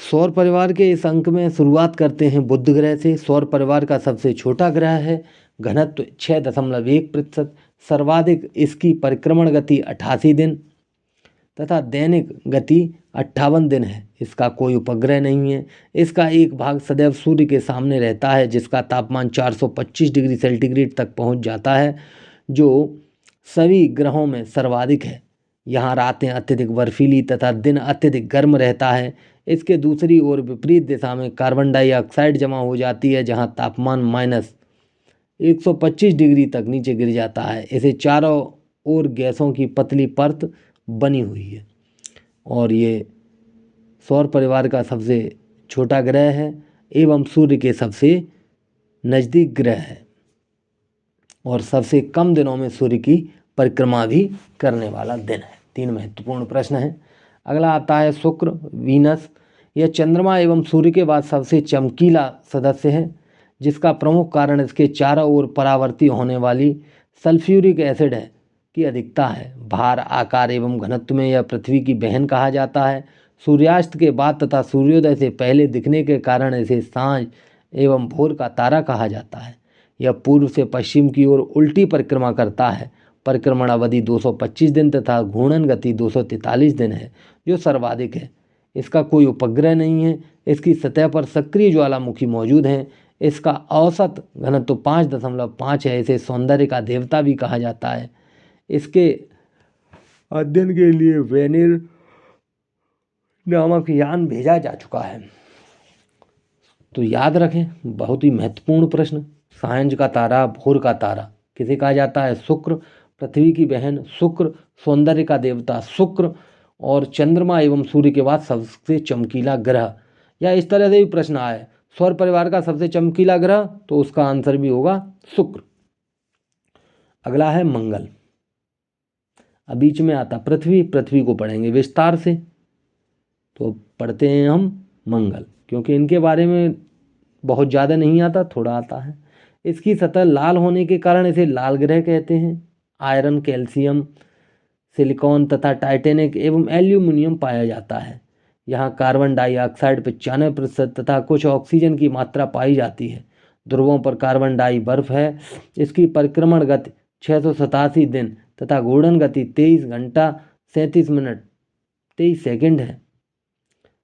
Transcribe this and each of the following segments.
सौर परिवार के इस अंक में शुरुआत करते हैं बुध ग्रह से। सौर परिवार का सबसे छोटा ग्रह है, घनत्व 6.1%, सर्वाधिक इसकी परिक्रमण गति 88 दिन तथा दैनिक गति 58 दिन है। इसका कोई उपग्रह नहीं है। इसका एक भाग सदैव सूर्य के सामने रहता है जिसका तापमान 425 डिग्री सेंटीग्रेड तक पहुंच जाता है, जो सभी ग्रहों में सर्वाधिक है। यहाँ रातें अत्यधिक बर्फीली तथा दिन अत्यधिक गर्म रहता है। इसके दूसरी ओर विपरीत दिशा में कार्बन डाइऑक्साइड जमा हो जाती है, जहाँ तापमान -125 डिग्री तक नीचे गिर जाता है। इसे चारों ओर गैसों की पतली परत बनी हुई है और ये सौर परिवार का सबसे छोटा ग्रह है एवं सूर्य के सबसे नज़दीक ग्रह है और सबसे कम दिनों में सूर्य की परिक्रमा भी करने वाला दिन है। 3 महत्वपूर्ण प्रश्न हैं। अगला आता है शुक्र, वीनस। यह चंद्रमा एवं सूर्य के बाद सबसे चमकीला सदस्य है, जिसका प्रमुख कारण इसके चारों ओर परावर्ती होने वाली सल्फ्यूरिक एसिड है की अधिकता है। भार, आकार एवं घनत्व में यह पृथ्वी की बहन कहा जाता है। सूर्यास्त के बाद तथा सूर्योदय से पहले दिखने के कारण इसे सांझ एवं भोर का तारा कहा जाता है। यह पूर्व से पश्चिम की ओर उल्टी परिक्रमा करता है। परिक्रमण अवधि 225 दिन तथा घूर्णन गति 243 दिन है, जो सर्वाधिक है। इसका कोई उपग्रह नहीं है। इसकी सतह पर सक्रिय ज्वालामुखी मौजूद हैं। इसका औसत घनत्व 5.5 है। इसे सौंदर्य का देवता भी कहा जाता है। इसके अध्ययन के लिए वेनिर नामक यान भेजा जा चुका है। तो याद रखें, बहुत ही महत्वपूर्ण प्रश्न। सांझ का तारा, भोर का तारा किसे कहा जाता है? शुक्र, पृथ्वी की बहन शुक्र, सौंदर्य का देवता शुक्र और चंद्रमा एवं सूर्य के बाद सबसे चमकीला ग्रह। या इस तरह से भी प्रश्न आए, सौर परिवार का सबसे चमकीला ग्रह, तो उसका आंसर भी होगा शुक्र। अगला है मंगल। अब बीच में आता पृथ्वी। पृथ्वी को पढ़ेंगे विस्तार से, तो पढ़ते हैं हम मंगल, क्योंकि इनके बारे में बहुत ज़्यादा नहीं आता, थोड़ा आता है। इसकी सतह लाल होने के कारण इसे लाल ग्रह कहते हैं। आयरन, कैल्शियम, सिलिकॉन तथा टाइटेनिक एवं एल्यूमिनियम पाया जाता है। यहाँ कार्बन डाइऑक्साइड 95% तथा कुछ ऑक्सीजन की मात्रा पाई जाती है। ध्रुवों पर कार्बन डाई बर्फ है। इसकी परिक्रमण गति 687 दिन तथा घूर्णन गति 23 घंटा 37 मिनट 23 सेकंड है।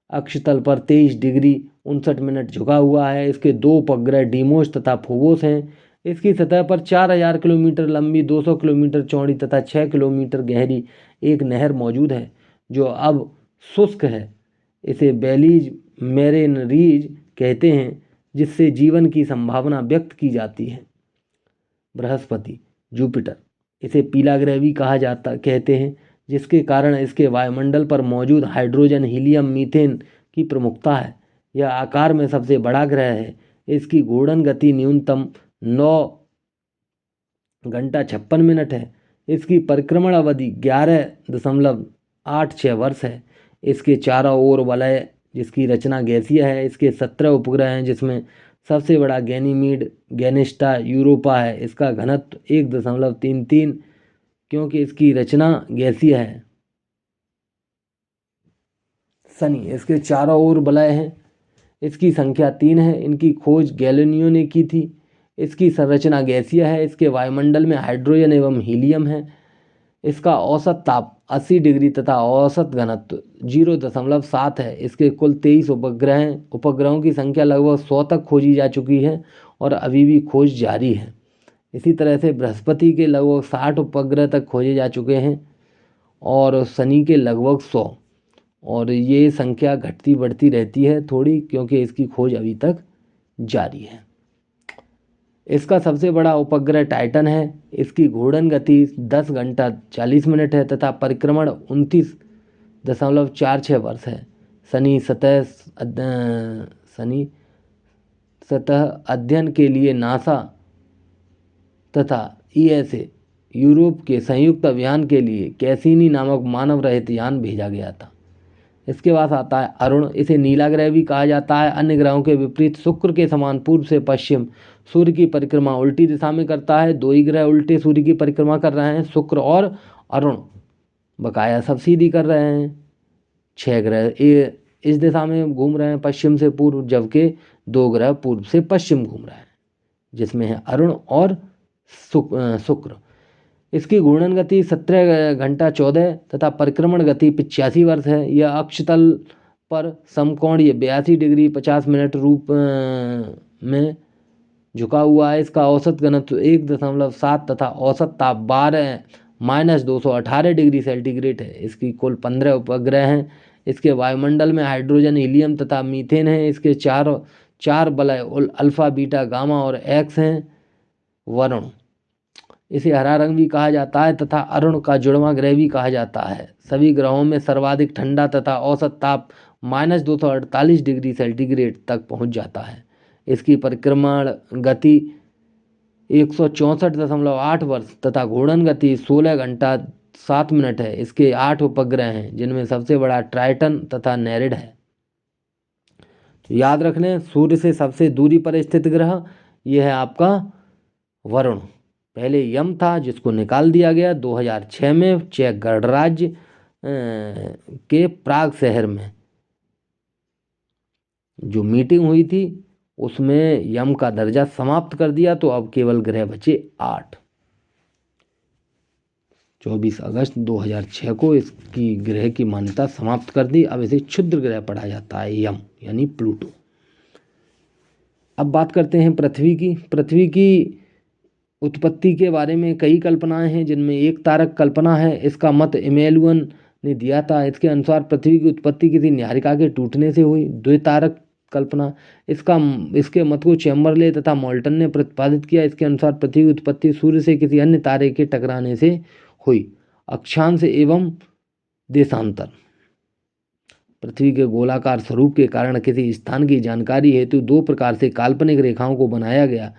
अक्षतल पर 23 डिग्री 59 मिनट झुका हुआ है। इसके 2 उपग्रह डीमोस तथा फोबोस हैं। इसकी सतह पर 4000 किलोमीटर लंबी, 200 किलोमीटर चौड़ी तथा 6 किलोमीटर गहरी एक नहर मौजूद है, जो अब शुष्क है। इसे बेलीज मेरिन रीज कहते हैं, जिससे जीवन की संभावना व्यक्त की जाती है। बृहस्पति, जुपिटर, इसे पीला ग्रह भी कहा जाता कहते हैं, जिसके कारण इसके वायुमंडल पर मौजूद हाइड्रोजन, हीलियम, मीथेन की प्रमुखता है। यह आकार में सबसे बड़ा ग्रह है। इसकी घूर्णन गति न्यूनतम 9 घंटा 56 मिनट है। इसकी परिक्रमण अवधि 11.86 वर्ष है। इसके चारों ओर वलय, जिसकी रचना गैसीय है। इसके 17 उपग्रह हैं, जिसमें सबसे बड़ा गैनीमीड, गैनिस्टा, यूरोपा है। इसका घनत्व 1.33, क्योंकि इसकी रचना गैसीय है। शनि, इसके चारों ओर वलय हैं। इसकी संख्या 3 है। इनकी खोज गैलीलियो ने की थी। इसकी संरचना गैसीय है। इसके वायुमंडल में हाइड्रोजन एवं हीलियम है। इसका औसत ताप 80 डिग्री तथा औसत घनत्व 0.7 है। इसके कुल 23 उपग्रह हैं। उपग्रहों की संख्या लगभग 100 तक खोजी जा चुकी है और अभी भी खोज जारी है। इसी तरह से बृहस्पति के लगभग 60 उपग्रह तक खोजे जा चुके हैं और शनि के लगभग 100, और ये संख्या घटती बढ़ती रहती है थोड़ी, क्योंकि इसकी खोज अभी तक जारी है। इसका सबसे बड़ा उपग्रह टाइटन है। इसकी घूर्णन गति 10 घंटा 40 मिनट है तथा परिक्रमण 29.46 वर्ष है। शनि सतह अध्ययन के लिए नासा तथा ईएसए यूरोप के संयुक्त अभियान के लिए कैसिनी नामक मानव रहित यान भेजा गया था। इसके बाद आता है अरुण। इसे नीला ग्रह भी कहा जाता है। अन्य ग्रहों के विपरीत शुक्र के समान पूर्व से पश्चिम सूर्य की परिक्रमा उल्टी दिशा में करता है। 2 ही ग्रह उल्टे सूर्य की परिक्रमा कर रहे हैं, शुक्र और अरुण। बकाया सब सीधी कर रहे हैं। 6 ग्रह इस दिशा में घूम रहे हैं पश्चिम से पूर्व, जबकि 2 ग्रह पूर्व से पश्चिम घूम रहे हैं, जिसमें है अरुण और शुक्र। इसकी घूर्णन गति 17 घंटा 14 तथा परिक्रमण गति 85 वर्ष है। यह अक्षतल पर समकोणीय 82 डिग्री 50 मिनट रूप में झुका हुआ है। इसका औसत घनत्व 1.7 तथा औसत ताप 12-218 डिग्री सेंटीग्रेड है। इसकी कुल 15 उपग्रह हैं। इसके वायुमंडल में हाइड्रोजन, हीलियम तथा मीथेन है। इसके चार वलय अल्फा, बीटा, गामा और एक्स हैं। वरुण, इसे हरा रंग भी कहा जाता है तथा अरुण का जुड़वां ग्रह भी कहा जाता है। सभी ग्रहों में सर्वाधिक ठंडा तथा औसत ताप -248 डिग्री सेंटीग्रेड तक पहुंच जाता है। इसकी परिक्रमण गति 164.8 वर्ष तथा घूर्णन गति 16 घंटा 7 मिनट है। इसके 8 उपग्रह हैं, जिनमें सबसे बड़ा ट्राइटन तथा नेरिड है। तो याद रख लें, सूर्य से सबसे दूरी पर स्थित ग्रह यह है आपका वरुण। पहले यम था, जिसको निकाल दिया गया 2006 में चेक गणराज्य के प्राग शहर में जो मीटिंग हुई थी, उसमें यम का दर्जा समाप्त कर दिया। तो अब केवल ग्रह बचे 8। 24 अगस्त 2006 को इसकी ग्रह की मान्यता समाप्त कर दी। अब इसे क्षुद्र ग्रह पढ़ा जाता है, यम यानी प्लूटो। अब बात करते हैं पृथ्वी की। पृथ्वी की उत्पत्ति के बारे में कई कल्पनाएं हैं, जिनमें एक तारक कल्पना है। इसका मत इमैनुअल ने दिया था। इसके अनुसार पृथ्वी की उत्पत्ति किसी न्यारिका के टूटने से हुई। द्वितारक कल्पना, इसके मत को चैम्बरले तथा मोल्टन ने प्रतिपादित किया। इसके अनुसार पृथ्वी की उत्पत्ति सूर्य से किसी अन्य तारे के टकराने से हुई। अक्षांश एवं देशांतर, पृथ्वी के गोलाकार स्वरूप के कारण किसी स्थान की जानकारी हेतु 2 प्रकार से काल्पनिक रेखाओं को बनाया गया।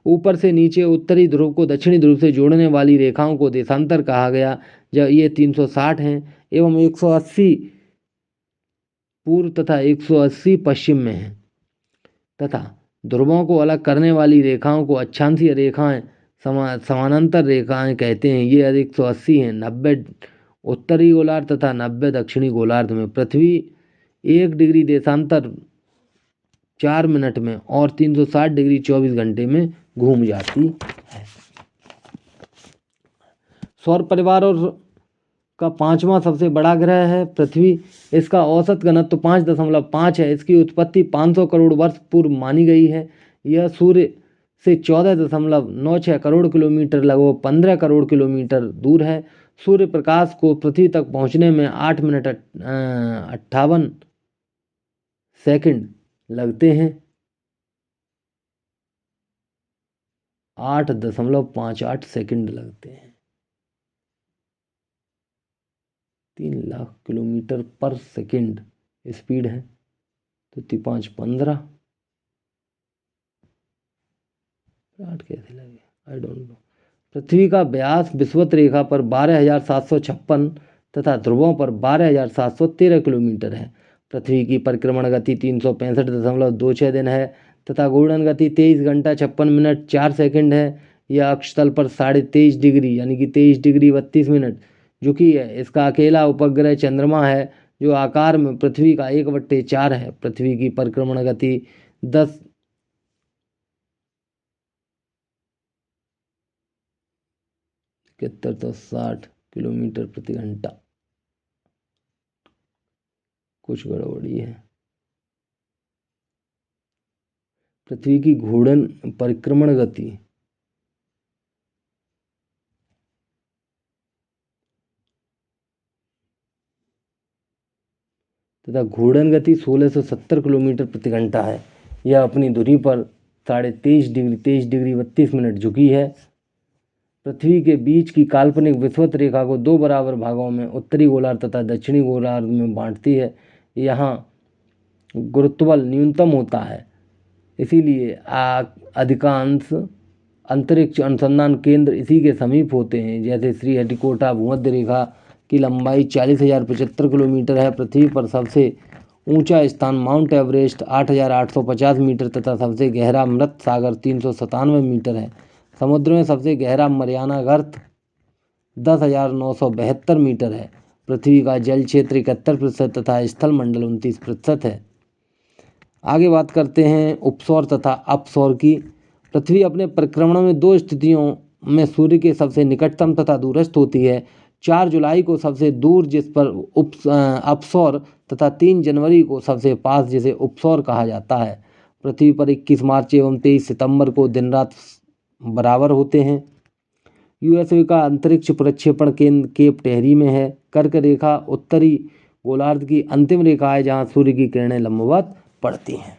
ऊपर से नीचे उत्तरी ध्रुव को दक्षिणी ध्रुव से जोड़ने वाली रेखाओं को देशांतर कहा गया। जब ये 360 हैं एवं 180 पूर्व तथा 180 पश्चिम में है, तथा ध्रुवों को अलग करने वाली रेखाओं को अक्षांशीय रेखाएं, समानांतर रेखाएं कहते हैं। ये 180 हैं, 90 उत्तरी गोलार्ध तथा 90 दक्षिणी गोलार्ध में। पृथ्वी 1 डिग्री देशांतर 4 मिनट में और 360 डिग्री 24 घंटे में घूम जाती है। सौर परिवार और का 5वां सबसे बड़ा ग्रह है पृथ्वी। इसका औसत घनत्व 5.5 है। इसकी उत्पत्ति 500 करोड़ वर्ष पूर्व मानी गई है। यह सूर्य से 14.96 करोड़ किलोमीटर, लगभग 15 करोड़ किलोमीटर दूर है। सूर्य प्रकाश को पृथ्वी तक पहुंचने में 8 मिनट 58 सेकंड लगते हैं। 8.58 सेकंड लगते हैं। 3 लाख किलोमीटर पर सेकंड स्पीड है। तो 5 15 8 कैसे लगे, आई डोंट नो। पृथ्वी का व्यास विषुवत रेखा पर 12,756 तथा ध्रुवों पर 12,713 किलोमीटर है। पृथ्वी की परिक्रमण गति 365.26 दिन है तथा घूर्णन गति 23 घंटा 56 मिनट 4 सेकंड है। यह अक्षतल पर 23.5 डिग्री यानी कि 23 डिग्री 32 मिनट झुकी है। इसका अकेला उपग्रह चंद्रमा है, जो आकार में पृथ्वी का 1/4 है। पृथ्वी की परिक्रमण गति 10 7160 किलोमीटर प्रति घंटा। कुछ गड़बड़ी है। पृथ्वी की घूर्णन परिक्रमण गति तथा घूर्णन गति 1670 किलोमीटर प्रति घंटा है। यह अपनी धुरी पर 23.5 डिग्री 23 डिग्री 32 मिनट झुकी है। पृथ्वी के बीच की काल्पनिक विषुवत रेखा को 2 बराबर भागों में उत्तरी गोलार्ध तथा दक्षिणी गोलार्ध में बांटती है। यहाँ गुरुत्वबल न्यूनतम होता है, इसीलिए अधिकांश अंतरिक्ष अनुसंधान केंद्र इसी के समीप होते हैं। जैसे श्रीहरिकोटा भूमध्य रेखा की लंबाई 40,075 किलोमीटर है। पृथ्वी पर सबसे ऊंचा स्थान माउंट एवरेस्ट 8,850 मीटर तथा सबसे गहरा मृत सागर 397 मीटर है। समुद्र में सबसे गहरा मरियाना गर्त 10,972 मीटर है। पृथ्वी का जल क्षेत्र 71% तथा स्थल मंडल 29% है। आगे बात करते हैं उपसौर तथा अपसौर की। पृथ्वी अपने परिक्रमण में 2 स्थितियों में सूर्य के सबसे निकटतम तथा दूरस्थ होती है। 4 जुलाई को सबसे दूर जिस पर अपसौर तथा 3 जनवरी को सबसे पास जिसे उपसौर कहा जाता है। पृथ्वी पर 21 मार्च एवं 23 सितंबर को दिन रात बराबर होते हैं। यूएसए का अंतरिक्ष प्रक्षेपण केंद्र केप टेहरी में है। कर्क रेखा उत्तरी गोलार्ध की अंतिम रेखा है जहाँ सूर्य की किरणें लंबवत पड़ती हैं।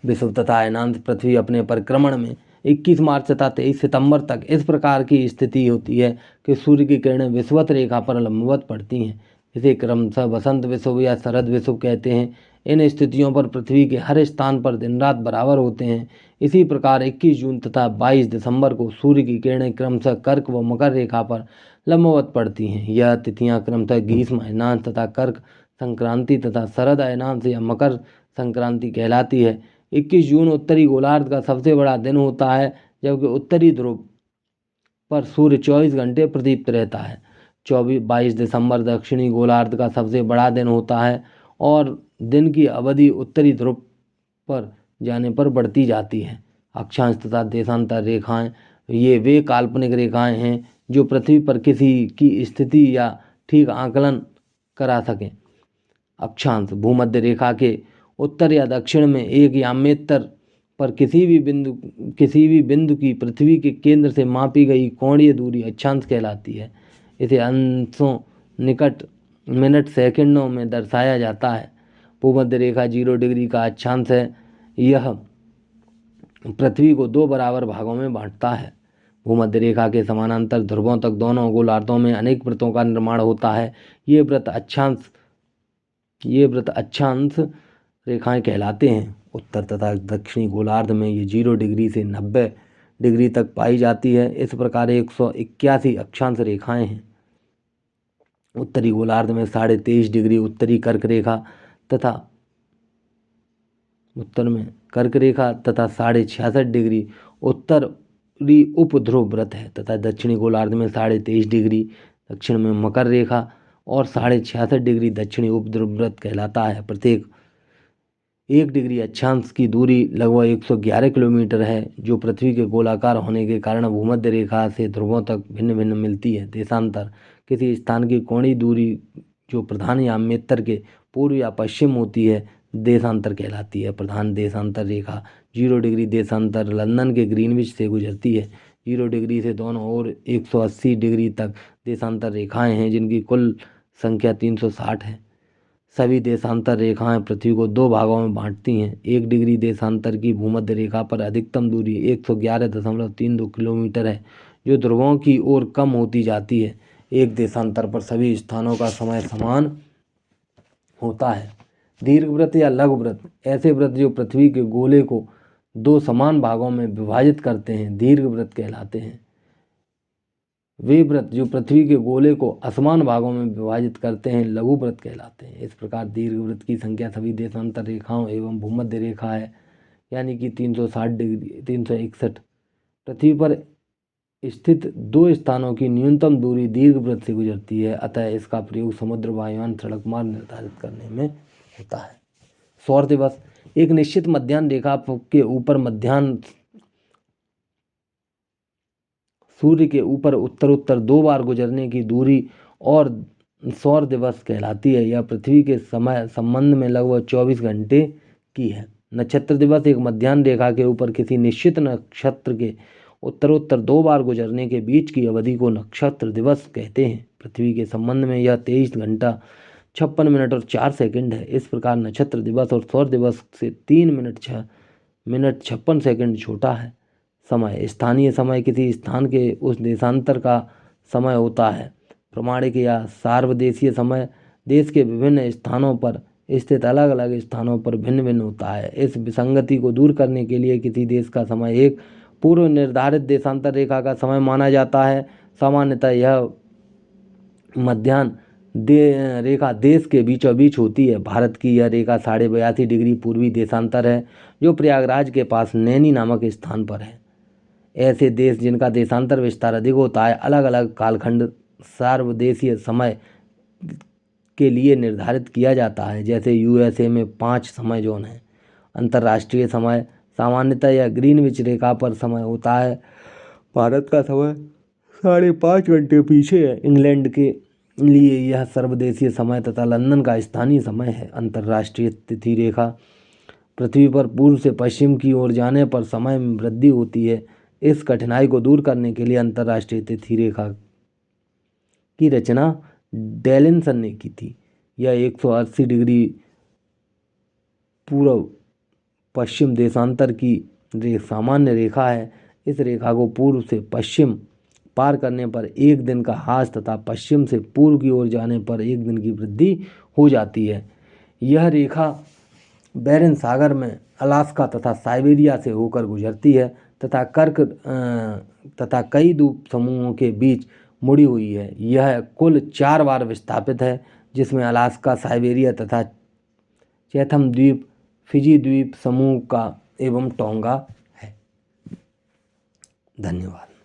विषुव तथा अयनांश पृथ्वी अपने परिक्रमण में 21 मार्च तथा 23 सितंबर तक इस प्रकार की स्थिति होती है कि सूर्य की किरणें विषुवत रेखा पर लंबवत पड़ती हैं। इसे क्रमशः वसंत विषुव या शरद विषुव कहते हैं। इन स्थितियों पर पृथ्वी के हर स्थान पर दिन रात बराबर होते हैं। इसी प्रकार 21 जून तथा 22 दिसंबर को सूर्य की किरणें क्रमशः कर्क व मकर रेखा पर लंबवत पड़ती हैं। यह तिथियां क्रमशः ग्रीष्म अयनांश तथा कर्क संक्रांति तथा शरद अयनांश या मकर संक्रांति कहलाती है। 21 जून उत्तरी गोलार्ध का सबसे बड़ा दिन होता है, जबकि उत्तरी ध्रुव पर सूर्य 24 घंटे प्रदीप्त रहता है। 22 दिसंबर दक्षिणी गोलार्ध का सबसे बड़ा दिन होता है और दिन की अवधि उत्तरी ध्रुव पर जाने पर बढ़ती जाती है। अक्षांश तथा देशांतर रेखाएं ये वे काल्पनिक रेखाएं हैं जो पृथ्वी पर किसी की स्थिति या ठीक आकलन करा सकें। अक्षांश भूमध्य रेखा के उत्तर या दक्षिण में एक यामेतर पर किसी भी बिंदु की पृथ्वी के केंद्र से मापी गई कोणीय दूरी अक्षांश कहलाती है। इसे अंशों निकट मिनट सेकंडों में दर्शाया जाता है। भूमध्य रेखा 0 डिग्री का अक्षांश है। यह पृथ्वी को 2 बराबर भागों में बांटता है। भूमध्य रेखा के समानांतर ध्रुवों तक दोनों गोलार्धों में अनेक वृत्तों का निर्माण होता है। ये वृत्त अक्षांश रेखाएं कहलाते हैं। उत्तर तथा दक्षिणी गोलार्ध में ये 0 डिग्री से 90 डिग्री तक पाई जाती है। इस प्रकार 181 अक्षांश रेखाएं हैं। उत्तरी गोलार्ध में 23.5 डिग्री उत्तरी कर्क रेखा तथा उत्तर में कर्क रेखा तथा 66.5 डिग्री उत्तरी उपध्रुव व्रत है तथा दक्षिणी गोलार्ध में 23.5 डिग्री दक्षिण में मकर रेखा और 66.5 डिग्री दक्षिणी उपध्रुव व्रत कहलाता है। प्रत्येक 1 डिग्री अक्षांश की दूरी लगभग 111 किलोमीटर है, जो पृथ्वी के गोलाकार होने के कारण भूमध्य रेखा से ध्रुवों तक भिन्न भिन्न मिलती है। देशांतर किसी स्थान की कोणीय दूरी जो प्रधान यामेतर के पूर्व या पश्चिम होती है देशांतर कहलाती है। प्रधान देशांतर रेखा 0 डिग्री देशांतर लंदन के ग्रीनविच से गुजरती है। 0 डिग्री से दोनों ओर 180 डिग्री तक देशांतर रेखाएं हैं, जिनकी कुल संख्या 360 है। सभी देशांतर रेखाएं पृथ्वी को 2 भागों में बांटती हैं। 1 डिग्री देशांतर की भूमध्य रेखा पर अधिकतम दूरी 111.32 किलोमीटर है, जो ध्रुवों की ओर कम होती जाती है। 1 देशांतर पर सभी स्थानों का समय समान होता है। दीर्घवृत्त या लघु वृत्त ऐसे वृत्त जो पृथ्वी के गोले को 2 समान भागों में विभाजित करते हैं दीर्घवृत्त कहलाते हैं। वे व्रत जो पृथ्वी के गोले को असमान भागों में विभाजित करते हैं लघु व्रत कहलाते हैं। इस प्रकार दीर्घवृत्त की संख्या सभी देशांतर रेखाओं एवं भूमध्य रेखा है, यानी कि 360 डिग्री 361। पृथ्वी पर स्थित 2 स्थानों की न्यूनतम दूरी दीर्घवृत्त से गुजरती है, अतः इसका प्रयोग समुद्र वायुयान सड़क मार्ग निर्धारित करने में होता है। सौर दिवस एक निश्चित मध्याह्न रेखा के ऊपर मध्याह्न सूर्य के ऊपर उत्तरोत्तर 2 बार गुजरने की दूरी और सौर दिवस कहलाती है। यह पृथ्वी के समय संबंध में लगभग 24 घंटे की है। नक्षत्र दिवस एक मध्याह्न रेखा के ऊपर किसी निश्चित नक्षत्र के उत्तरोत्तर 2 बार गुजरने के बीच की अवधि को नक्षत्र दिवस कहते हैं। पृथ्वी के संबंध में यह 23 घंटा 56 मिनट और 4 सेकंड है। इस प्रकार नक्षत्र दिवस और सौर दिवस से 3 मिनट 56 सेकंड छोटा है। समय स्थानीय समय किसी स्थान के उस देशांतर का समय होता है। प्रमाणिक या सार्वदेशीय समय देश के विभिन्न स्थानों पर स्थित अलग अलग स्थानों पर भिन्न भिन्न होता है। इस विसंगति को दूर करने के लिए किसी देश का समय एक पूर्व निर्धारित देशांतर रेखा का समय माना जाता है। सामान्यतः यह मध्याह्न रेखा देश के बीचों बीच होती है। भारत की यह रेखा 82.5 डिग्री पूर्वी देशांतर है, जो प्रयागराज के पास नैनी नामक स्थान पर है। ऐसे देश जिनका देशांतर विस्तार अधिक होता है अलग अलग कालखंड सार्वदेशीय समय के लिए निर्धारित किया जाता है। जैसे यूएसए में 5 समय जोन हैं। अंतर्राष्ट्रीय समय सामान्यतः या ग्रीनविच रेखा पर समय होता है। भारत का समय 5.5 घंटे पीछे है। इंग्लैंड के लिए यह सर्वदेशीय समय तथा लंदन का स्थानीय समय है। अंतर्राष्ट्रीय तिथि रेखा पृथ्वी पर पूर्व से पश्चिम की ओर जाने पर समय में वृद्धि होती है। इस कठिनाई को दूर करने के लिए अंतर्राष्ट्रीय तिथि रेखा की रचना डेलिनसन ने की थी। यह 180 डिग्री पूर्व पश्चिम देशांतर की सामान्य रेखा है। इस रेखा को पूर्व से पश्चिम पार करने पर एक दिन का ह्रास तथा पश्चिम से पूर्व की ओर जाने पर एक दिन की वृद्धि हो जाती है। यह रेखा बेरिंग सागर में अलास्का तथा साइबेरिया से होकर गुजरती है तथा कई द्वीप समूहों के बीच मुड़ी हुई है। यह कुल 4 बार विस्थापित है, जिसमें अलास्का, साइबेरिया तथा चैथम द्वीप, फिजी द्वीप समूह का एवं टोंगा है। धन्यवाद।